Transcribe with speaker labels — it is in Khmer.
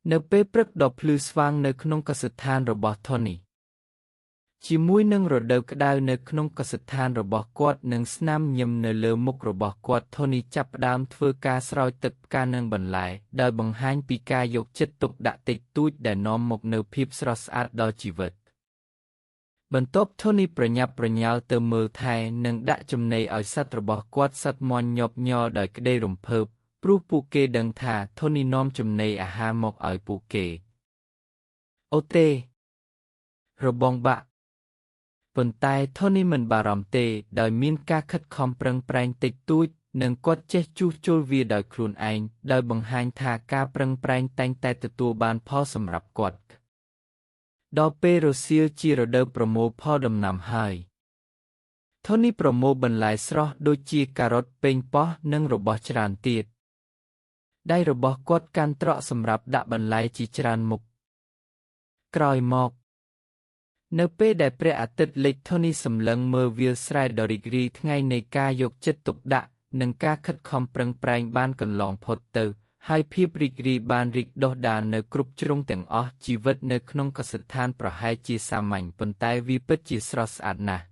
Speaker 1: នៅពេលព្រឹកដ៏ភ្លឺស្វាងនៅក្នុងកសិដ្ឋានរបស់ថូនីជាមួយនឹងរដូវក្តៅនៅក្នុងកសិដ្ឋានរបស់គាត់និងស្នាមញឹមនៅលើមុខរបស់គាត់ថូនីចាប់ផ្ដើមធ្វើការស្រោចទឹកផ្កានិងបន្លែដោយបង្ហាញពីការយកចិត្តទុកដាក់តិចតួចដែលនាំមកនូវភាពស្រស់ស្អាតដល់ជីវិតបន្ទាប់ថូនីប្រញាប់ប្រញាល់ទៅមើលថែនិងដាក់ចំណីឲ្យសត្វរបស់គាត់សត្វមាន់ញាប់ញ័រដោយក្តីរំភើបព្រោះពួកគេដឹងថាថូនីនាំចំណីអាហារមកឲ្យពួកគេអូទេរបងបាក់ប៉ុន្តែថូនីមិនបារម្ភទេដោយមានការខិតខំប្រឹងប្រែងតិចតួចនិងគាត់ចេះជួសជុលវាដោយខ្លួនឯងដោយបង្ហាញថាការប្រឹងប្រែងតែងតែទទួលបានផលសម្រាប់គាត់ដល់ពេលរសៀលជារដូវប្រមូលផលដំណាំហើយថូនីប្រមូលបន្លែស្រស់ដូចជាការ៉ុតប៉េងប៉ោះនិងរបស់ច្រើនទៀតដៃរបស់គាត់កាន់ត្រក់សម្រាប់ដាក់បន្លែជាច្រើនមុខក្រោយមកនៅពេលដែលព្រះអាទិត្យលិចថូនីសម្លឹងមើលវាលស្រែដ៏រីករាយថ្ងៃនៃការយកចិត្តទុកដាក់និងការខិតខំប្រឹងប្រែងបានកន្លងផុតទៅហើយភាពរីករាយបានរីកដុះដាលនៅគ្រប់ជ្រុងទាំងអស់ជីវិតនៅក្នុងកសិដ្ឋានប្រហែលជាសាមញ្ញប៉ុន្តែវាពិតជាស្រស់ស្អាតណាស់